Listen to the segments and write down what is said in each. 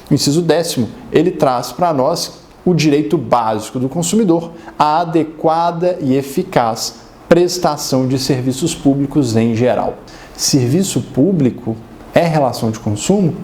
O inciso 10º, ele traz para nós o direito básico do consumidor, a adequada e eficaz prestação de serviços públicos em geral. Serviço público é relação de consumo?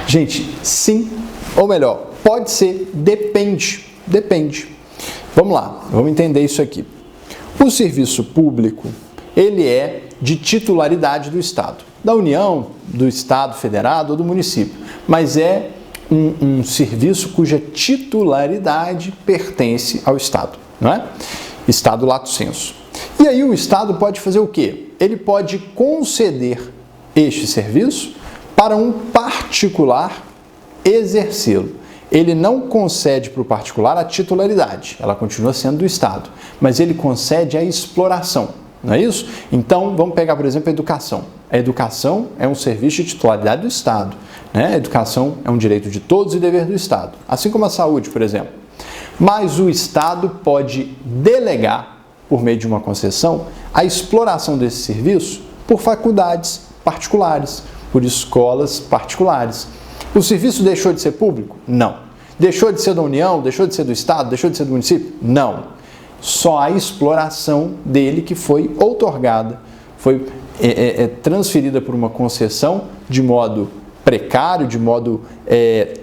Gente, sim, ou melhor, pode ser, depende. Vamos lá, vamos entender isso aqui. O serviço público, ele é de titularidade do Estado, da União, do Estado federado ou do município, mas é um serviço cuja titularidade pertence ao Estado, não é? Estado lato sensu. E aí o Estado pode fazer o quê? Ele pode conceder este serviço para um particular exercê-lo. Ele não concede para o particular a titularidade, ela continua sendo do Estado, mas ele concede a exploração, não é isso? Então, vamos pegar, por exemplo, a educação. A educação é um serviço de titularidade do Estado, né? A educação é um direito de todos e dever do Estado, assim como a saúde, por exemplo. Mas o Estado pode delegar, por meio de uma concessão, a exploração desse serviço por faculdades particulares, por escolas particulares. O serviço deixou de ser público? Não. Deixou de ser da União? Deixou de ser do Estado? Deixou de ser do município? Não. Só a exploração dele que foi outorgada, foi transferida por uma concessão de modo precário, de modo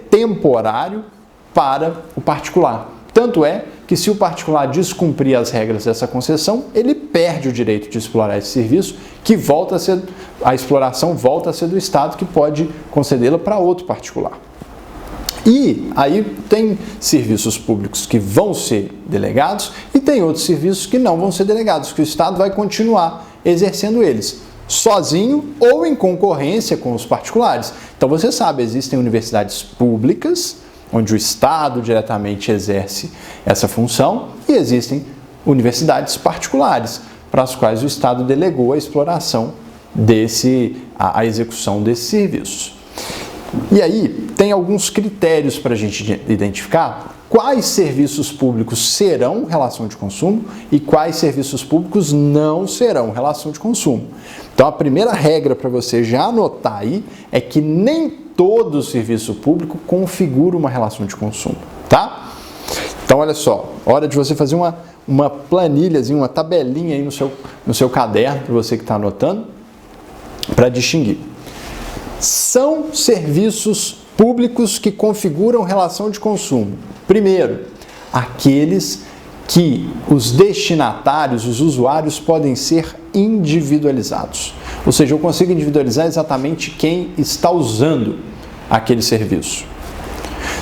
temporário para o particular. Tanto é que se o particular descumprir as regras dessa concessão, ele perde o direito de explorar esse serviço, que volta a ser, a exploração volta a ser do Estado, que pode concedê-la para outro particular. E aí tem serviços públicos que vão ser delegados e tem outros serviços que não vão ser delegados, que o Estado vai continuar exercendo eles, sozinho ou em concorrência com os particulares. Então você sabe, existem universidades públicas, onde o Estado diretamente exerce essa função, e existem universidades particulares, para as quais o Estado delegou a exploração a execução desses serviços. E aí, tem alguns critérios para a gente identificar quais serviços públicos serão relação de consumo e quais serviços públicos não serão relação de consumo. Então, a primeira regra para você já anotar aí é que nem todo serviço público configura uma relação de consumo, tá? Então, olha só, hora de você fazer uma planilhazinha, uma tabelinha aí no seu caderno, para você que está anotando, para distinguir. São serviços públicos que configuram relação de consumo. Primeiro, aqueles que os destinatários, os usuários, podem ser individualizados. Ou seja, eu consigo individualizar exatamente quem está usando aquele serviço.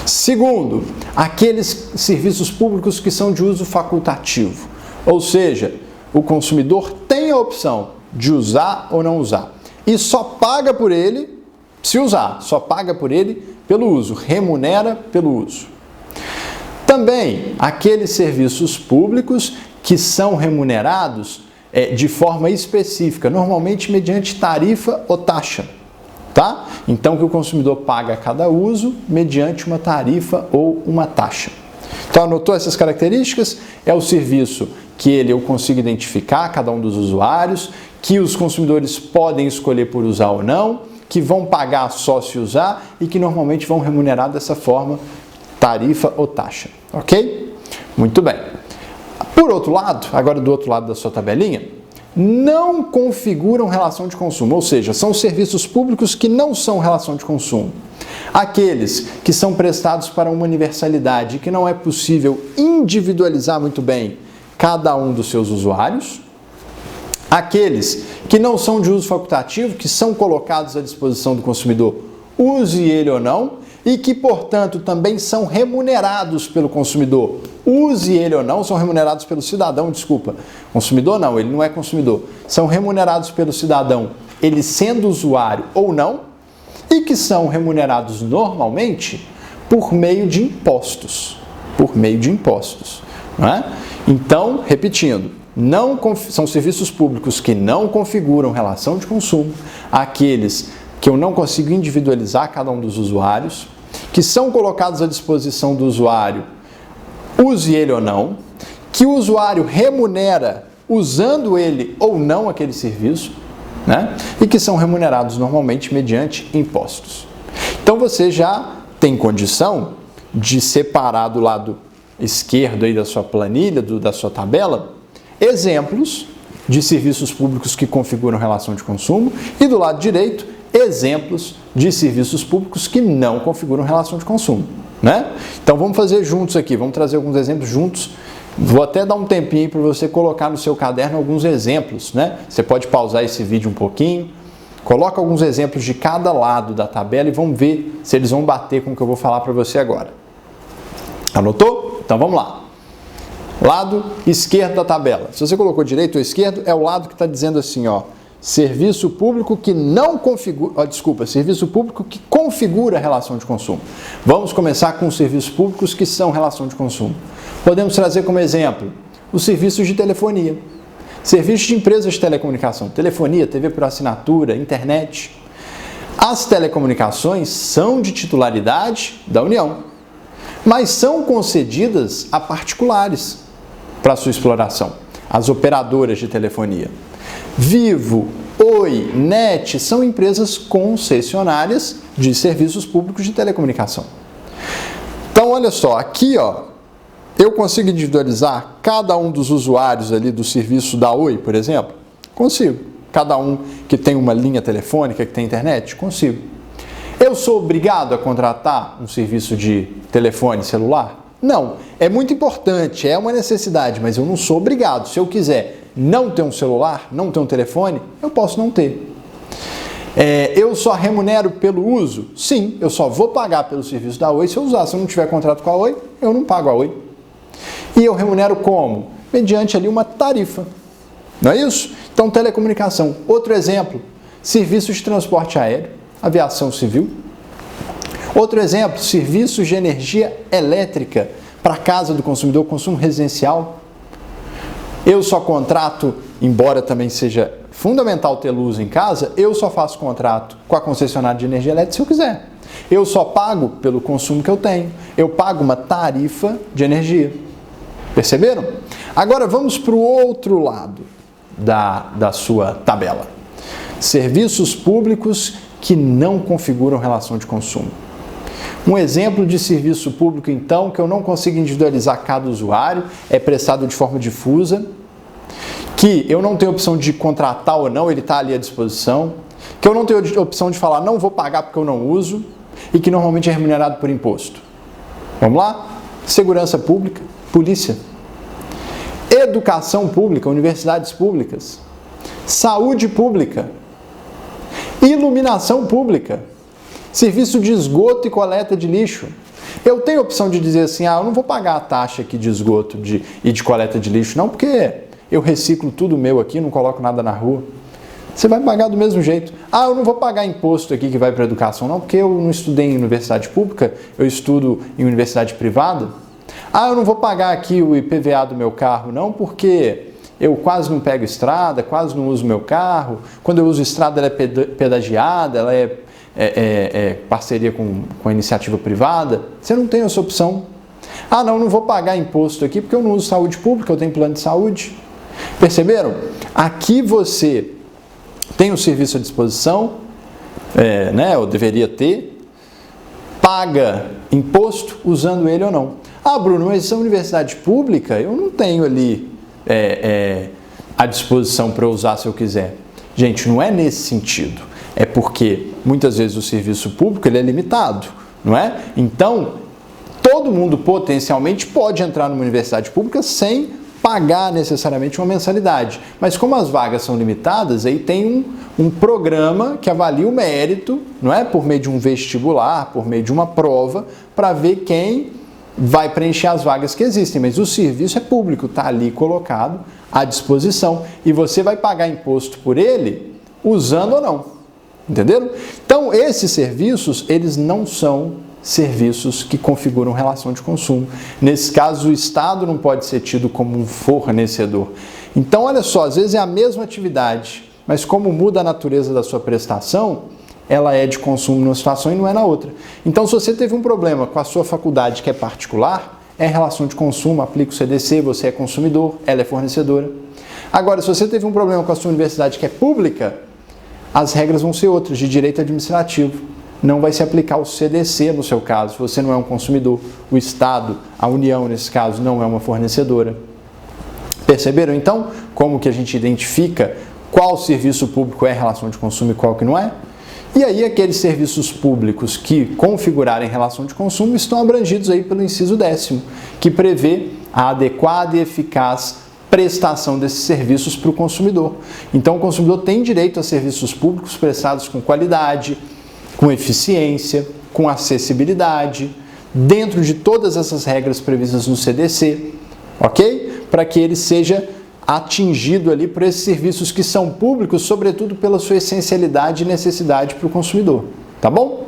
Segundo, aqueles serviços públicos que são de uso facultativo. Ou seja, o consumidor tem a opção de usar ou não usar. E só paga por ele se usar, só paga por ele pelo uso, remunera pelo uso. Também aqueles serviços públicos que são remunerados de forma específica, normalmente mediante tarifa ou taxa, tá? Então, que o consumidor paga a cada uso mediante uma tarifa ou uma taxa. Então, anotou essas características? É o serviço que eu consigo identificar cada um dos usuários, que os consumidores podem escolher por usar ou não, que vão pagar só se usar e que normalmente vão remunerar dessa forma, tarifa ou taxa, ok? Muito bem. Por outro lado, agora do outro lado da sua tabelinha, não configuram relação de consumo, ou seja, são serviços públicos que não são relação de consumo. Aqueles que são prestados para uma universalidade, que não é possível individualizar muito bem cada um dos seus usuários. Aqueles que não são de uso facultativo, que são colocados à disposição do consumidor, use ele ou não, e que, portanto, também são remunerados pelo consumidor, use ele ou não, são remunerados pelo cidadão, desculpa. Consumidor não, ele não é consumidor. São remunerados pelo cidadão, ele sendo usuário ou não, e que são remunerados normalmente por meio de impostos. Não é? Então, repetindo, são serviços públicos que não configuram relação de consumo, aqueles que eu não consigo individualizar cada um dos usuários, que são colocados à disposição do usuário, use ele ou não, que o usuário remunera usando ele ou não aquele serviço, né? E que são remunerados normalmente mediante impostos. Então você já tem condição de separar do lado esquerdo aí da sua planilha, da sua tabela, exemplos de serviços públicos que configuram relação de consumo e do lado direito, exemplos de serviços públicos que não configuram relação de consumo, né? Então vamos fazer juntos aqui, vamos trazer alguns exemplos juntos. Vou até dar um tempinho para você colocar no seu caderno alguns exemplos, né? Você pode pausar esse vídeo um pouquinho, coloca alguns exemplos de cada lado da tabela e vamos ver se eles vão bater com o que eu vou falar para você agora. Anotou? Então vamos lá. Lado esquerdo da tabela. Se você colocou direito ou esquerdo, é o lado que está dizendo assim, ó, serviço público que não configura, serviço público que configura a relação de consumo. Vamos começar com os serviços públicos que são relação de consumo. Podemos trazer como exemplo os serviços de telefonia, serviços de empresas de telecomunicação, telefonia, TV por assinatura, internet. As telecomunicações são de titularidade da União, mas são concedidas a particulares para sua exploração, as operadoras de telefonia. Vivo, Oi, NET são empresas concessionárias de serviços públicos de telecomunicação. Então, olha só, aqui ó, eu consigo individualizar cada um dos usuários ali do serviço da Oi, por exemplo? Consigo. Cada um que tem uma linha telefônica, que tem internet? Consigo. Eu sou obrigado a contratar um serviço de telefone celular? Não. É muito importante, é uma necessidade, mas eu não sou obrigado. Se eu quiser não ter um celular, não ter um telefone, eu posso não ter. Eu só remunero pelo uso? Sim, eu só vou pagar pelo serviço da Oi se eu usar. Se eu não tiver contrato com a Oi, eu não pago a Oi. E eu remunero como? Mediante ali uma tarifa. Não é isso? Então, telecomunicação. Outro exemplo, serviços de transporte aéreo, aviação civil. Outro exemplo, serviços de energia elétrica para a casa do consumidor, consumo residencial. Eu só contrato, embora também seja fundamental ter luz em casa, eu só faço contrato com a concessionária de energia elétrica se eu quiser. Eu só pago pelo consumo que eu tenho. Eu pago uma tarifa de energia. Perceberam? Agora vamos para o outro lado da sua tabela. Serviços públicos que não configuram relação de consumo. Um exemplo de serviço público, então, que eu não consigo individualizar cada usuário, é prestado de forma difusa, que eu não tenho opção de contratar ou não, ele está ali à disposição, que eu não tenho opção de falar não vou pagar porque eu não uso, e que normalmente é remunerado por imposto. Vamos lá? Segurança pública, polícia. Educação pública, universidades públicas. Saúde pública. Iluminação pública. Serviço de esgoto e coleta de lixo. Eu tenho a opção de dizer assim, eu não vou pagar a taxa aqui de esgoto e de coleta de lixo, não, porque eu reciclo tudo meu aqui, não coloco nada na rua. Você vai pagar do mesmo jeito. Eu não vou pagar imposto aqui que vai para a educação, não, porque eu não estudei em universidade pública, eu estudo em universidade privada. Eu não vou pagar aqui o IPVA do meu carro, não, porque eu quase não pego estrada, quase não uso meu carro. Quando eu uso estrada, ela é pedagiada, ela é parceria com a iniciativa privada. Você não tem essa opção. Não vou pagar imposto aqui porque eu não uso saúde pública, eu tenho plano de saúde. Perceberam? Aqui você tem o serviço à disposição, ou deveria ter, paga imposto usando ele ou não. Bruno, mas essa universidade pública eu não tenho ali à disposição para usar se eu quiser. Gente, não é nesse sentido. É porque muitas vezes o serviço público ele é limitado, não é? Então, todo mundo potencialmente pode entrar numa universidade pública sem pagar necessariamente uma mensalidade. Mas como as vagas são limitadas, aí tem um programa que avalia o mérito, não é? Por meio de um vestibular, por meio de uma prova, para ver quem vai preencher as vagas que existem. Mas o serviço é público, está ali colocado à disposição. E você vai pagar imposto por ele, usando ou não. Entenderam? Então, esses serviços, eles não são serviços que configuram relação de consumo. Nesse caso, o Estado não pode ser tido como um fornecedor. Então, olha só, às vezes é a mesma atividade, mas como muda a natureza da sua prestação, ela é de consumo numa situação e não é na outra. Então, se você teve um problema com a sua faculdade que é particular, é relação de consumo, aplica o CDC, você é consumidor, ela é fornecedora. Agora, se você teve um problema com a sua universidade que é pública, as regras vão ser outras, de direito administrativo. não vai se aplicar o CDC no seu caso. Você não é um consumidor, o Estado, a União nesse caso, não é uma fornecedora. Perceberam então como que a gente identifica qual serviço público é relação de consumo e qual que não é? E aí aqueles serviços públicos que configurarem relação de consumo estão abrangidos aí pelo inciso 10º, que prevê a adequada e eficaz prestação desses serviços para o consumidor. Então o consumidor tem direito a serviços públicos prestados com qualidade, com eficiência, com acessibilidade, dentro de todas essas regras previstas no CDC, ok? Para que ele seja atingido ali por esses serviços que são públicos, sobretudo pela sua essencialidade e necessidade para o consumidor, tá bom?